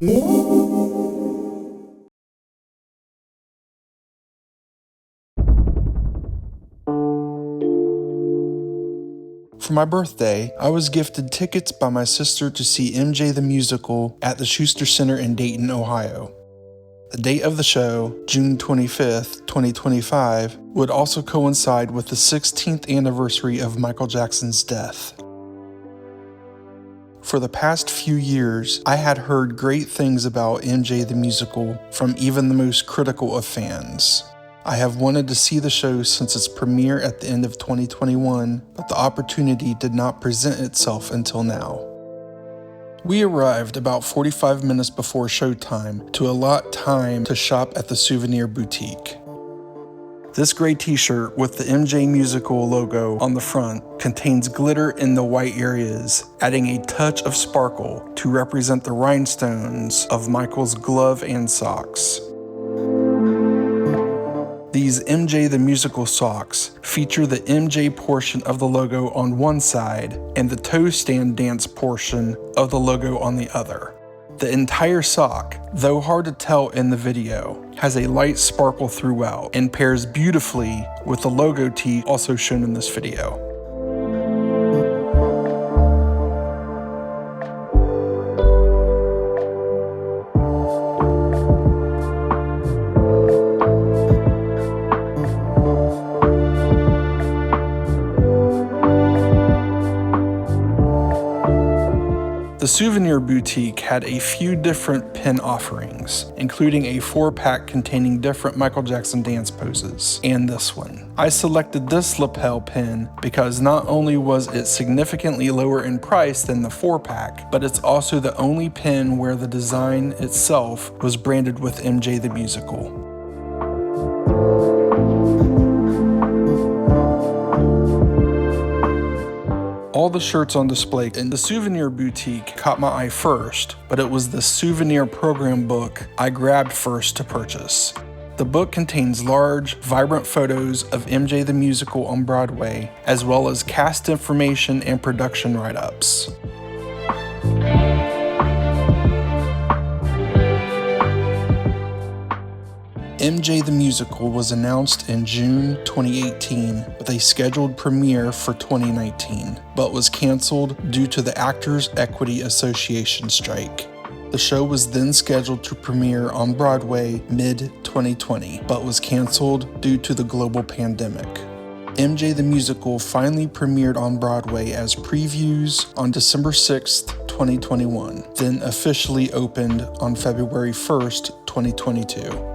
For my birthday, I was gifted tickets by my sister to see MJ the Musical at the Schuster Center in Dayton, Ohio. The date of the show, June 25th, 2025, would also coincide with the 16th anniversary of Michael Jackson's death. For the past few years, I had heard great things about MJ the Musical from even the most critical of fans. I have wanted to see the show since its premiere at the end of 2021, but the opportunity did not present itself until now. We arrived about 45 minutes before showtime to allot time to shop at the Souvenir Boutique. This gray t-shirt with the MJ Musical logo on the front contains glitter in the white areas, adding a touch of sparkle to represent the rhinestones of Michael's glove and socks. These MJ the Musical socks feature the MJ portion of the logo on one side and the toe stand dance portion of the logo on the other. The entire sock, though hard to tell in the video, has a light sparkle throughout and pairs beautifully with the logo tee also shown in this video. The Souvenir Boutique had a few different pin offerings, including a 4-pack containing different Michael Jackson dance poses, and this one. I selected this lapel pin because not only was it significantly lower in price than the 4-pack, but it's also the only pin where the design itself was branded with MJ the Musical. All the shirts on display in the Souvenir Boutique caught my eye first, but it was the Souvenir program book I grabbed first to purchase. The book contains large, vibrant photos of MJ the Musical on Broadway, as well as cast information and production write-ups. MJ the Musical was announced in June 2018 with a scheduled premiere for 2019, but was canceled due to the Actors Equity Association strike. The show was then scheduled to premiere on Broadway mid-2020, but was canceled due to the global pandemic. MJ the Musical finally premiered on Broadway as previews on December 6th, 2021, then officially opened on February 1st, 2022.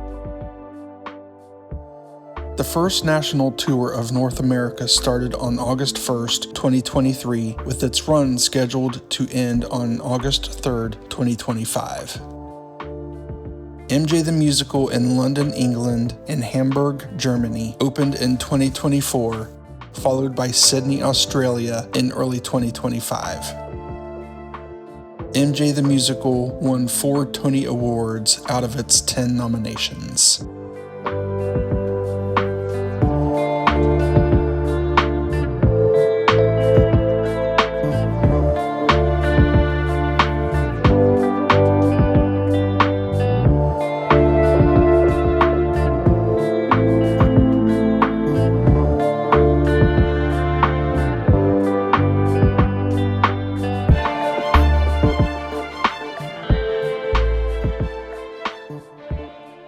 The first national tour of North America started on August 1st, 2023, with its run scheduled to end on August 3rd, 2025. MJ the Musical in London, England, and Hamburg, Germany opened in 2024, followed by Sydney, Australia in early 2025. MJ the Musical won 4 Tony Awards out of its 10 nominations.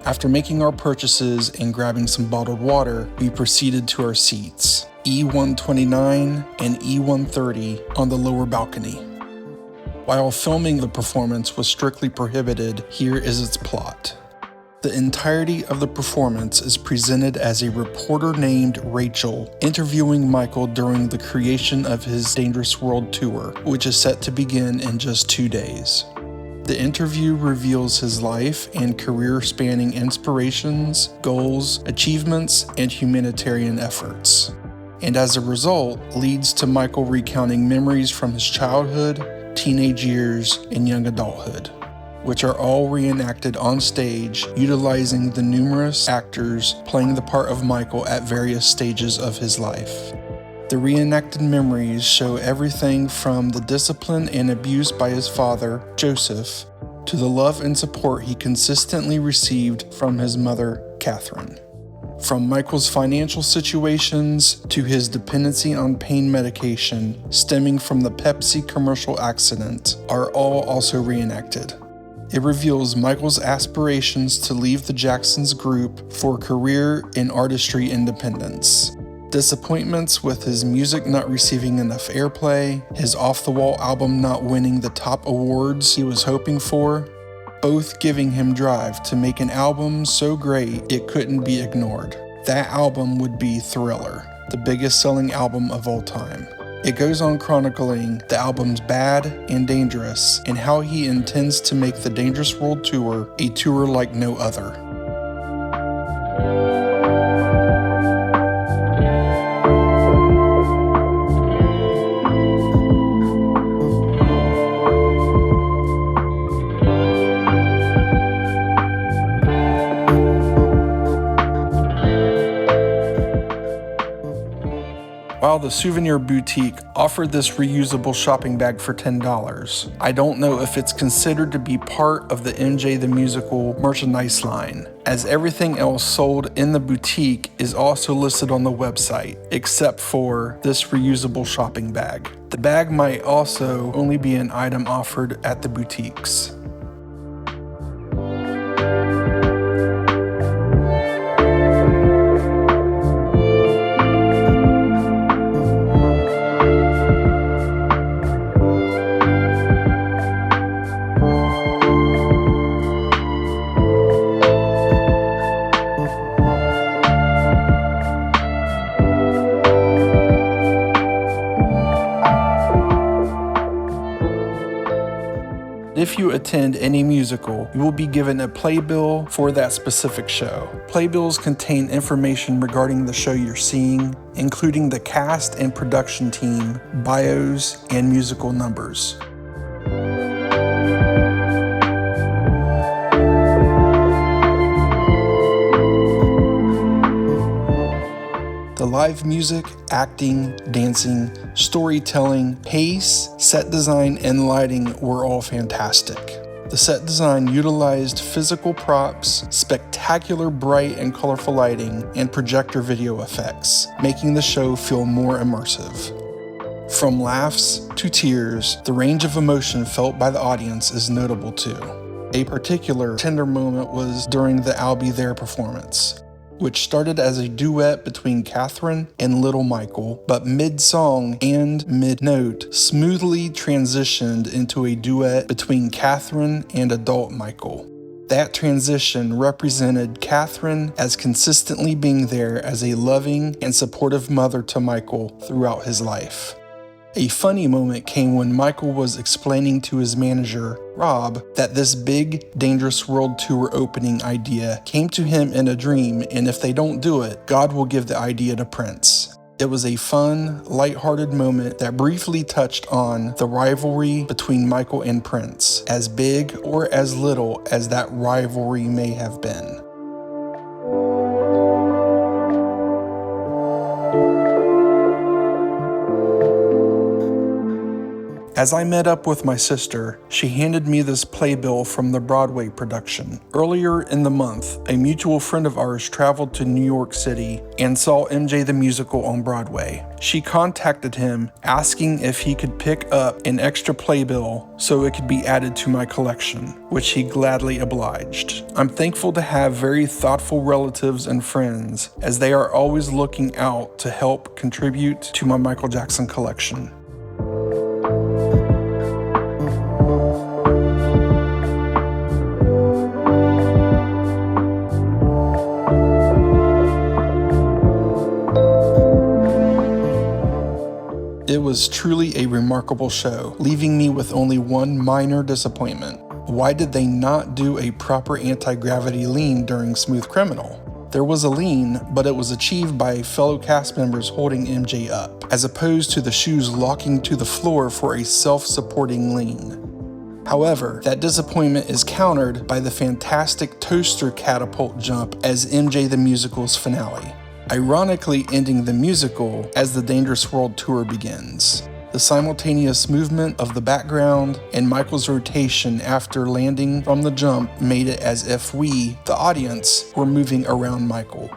After making our purchases and grabbing some bottled water, we proceeded to our seats, E129 and E130 on the lower balcony. While filming the performance was strictly prohibited, here is its plot. The entirety of the performance is presented as a reporter named Rachel interviewing Michael during the creation of his Dangerous World Tour, which is set to begin in just 2 days. The interview reveals his life and career spanning inspirations, goals, achievements, and humanitarian efforts. And as a result, leads to Michael recounting memories from his childhood, teenage years, and young adulthood, which are all reenacted on stage, utilizing the numerous actors playing the part of Michael at various stages of his life. The reenacted memories show everything from the discipline and abuse by his father, Joseph, to the love and support he consistently received from his mother, Catherine. From Michael's financial situations to his dependency on pain medication stemming from the Pepsi commercial accident are all also reenacted. It reveals Michael's aspirations to leave the Jacksons group for a career in artistry independence, disappointments with his music not receiving enough airplay, his off-the-wall album not winning the top awards he was hoping for, both giving him drive to make an album so great it couldn't be ignored. That album would be Thriller, the biggest selling album of all time. It goes on chronicling the album's bad and dangerous and how he intends to make the Dangerous World Tour a tour like no other. While the Souvenir Boutique offered this reusable shopping bag for $10, I don't know if it's considered to be part of the MJ the Musical merchandise line, as everything else sold in the boutique is also listed on the website, except for this reusable shopping bag. The bag might also only be an item offered at the boutiques. If you attend any musical, you will be given a playbill for that specific show. Playbills contain information regarding the show you're seeing, including the cast and production team, bios, and musical numbers. The live music, acting, dancing, storytelling, pace, set design, and lighting were all fantastic. The set design utilized physical props, spectacular bright and colorful lighting, and projector video effects, making the show feel more immersive. From laughs to tears, the range of emotion felt by the audience is notable too. A particular tender moment was during the I'll Be There performance, which started as a duet between Catherine and Little Michael, but mid-song and mid-note smoothly transitioned into a duet between Catherine and adult Michael. That transition represented Catherine as consistently being there as a loving and supportive mother to Michael throughout his life. A funny moment came when Michael was explaining to his manager, Rob, that this big, Dangerous World Tour opening idea came to him in a dream, and if they don't do it, God will give the idea to Prince. It was a fun, lighthearted moment that briefly touched on the rivalry between Michael and Prince, as big or as little as that rivalry may have been. As I met up with my sister, she handed me this playbill from the Broadway production. Earlier in the month, a mutual friend of ours traveled to New York City and saw MJ the Musical on Broadway. She contacted him asking if he could pick up an extra playbill so it could be added to my collection, which he gladly obliged. I'm thankful to have very thoughtful relatives and friends, as they are always looking out to help contribute to my Michael Jackson collection. It was truly a remarkable show, leaving me with only one minor disappointment. Why did they not do a proper anti-gravity lean during Smooth Criminal? There was a lean, but it was achieved by fellow cast members holding MJ up, as opposed to the shoes locking to the floor for a self-supporting lean. However, that disappointment is countered by the fantastic toaster catapult jump as MJ the Musical's finale, ironically ending the musical as the Dangerous World Tour begins. The simultaneous movement of the background and Michael's rotation after landing from the jump made it as if we, the audience, were moving around Michael.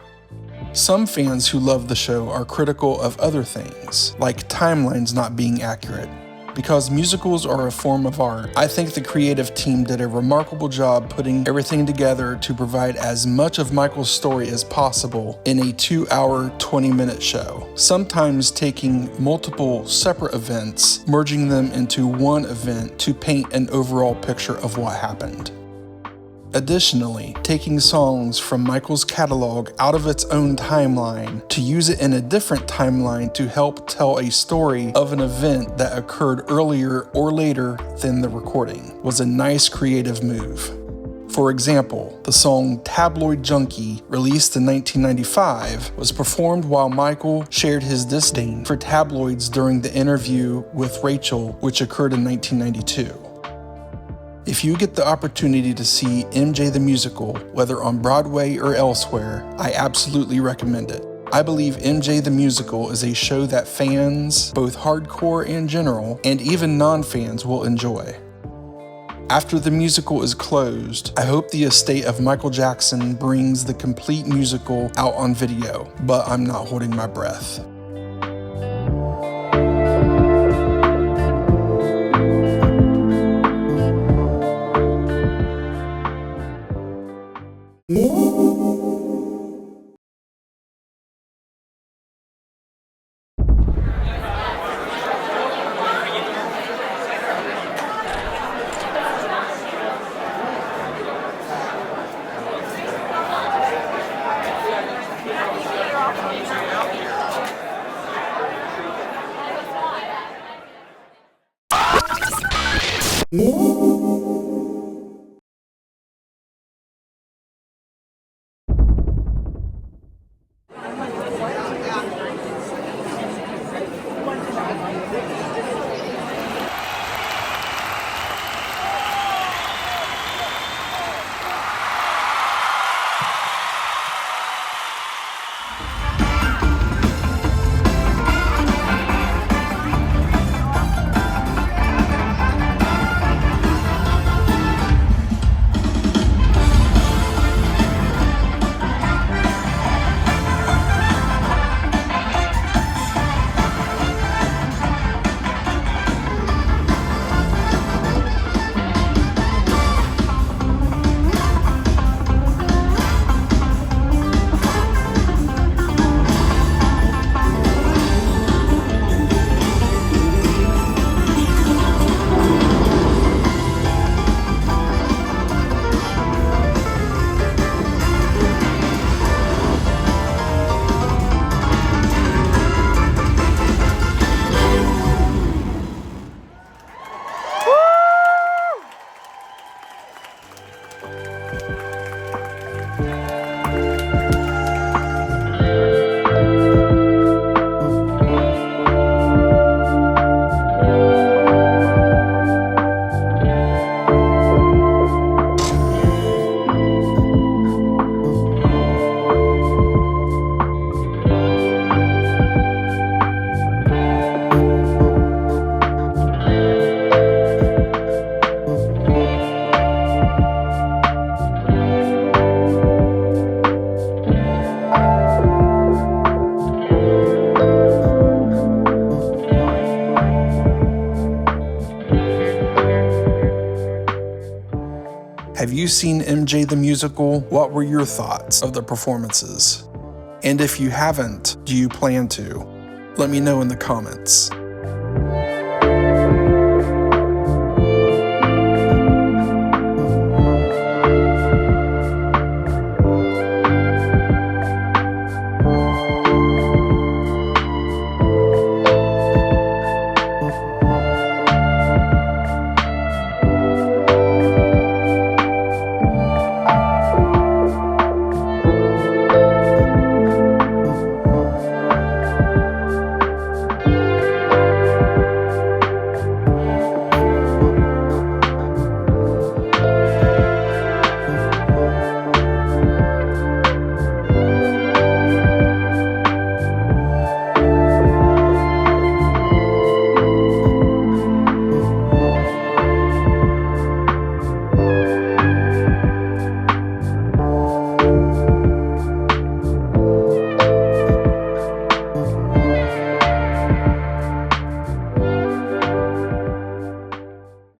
Some fans who love the show are critical of other things, like timelines not being accurate. Because musicals are a form of art, I think the creative team did a remarkable job putting everything together to provide as much of Michael's story as possible in a 2-hour, 20-minute show. Sometimes taking multiple separate events, merging them into one event to paint an overall picture of what happened. Additionally, taking songs from Michael's catalog out of its own timeline to use it in a different timeline to help tell a story of an event that occurred earlier or later than the recording was a nice creative move. For example, the song Tabloid Junkie, released in 1995, was performed while Michael shared his disdain for tabloids during the interview with Rachel, which occurred in 1992. If you get the opportunity to see MJ the Musical, whether on Broadway or elsewhere, I absolutely recommend it. I believe MJ the Musical is a show that fans, both hardcore and general, and even non-fans will enjoy. After the musical is closed, I hope the estate of Michael Jackson brings the complete musical out on video, but I'm not holding my breath. Have you seen MJ the Musical? What were your thoughts of the performances? And if you haven't, do you plan to? Let me know in the comments.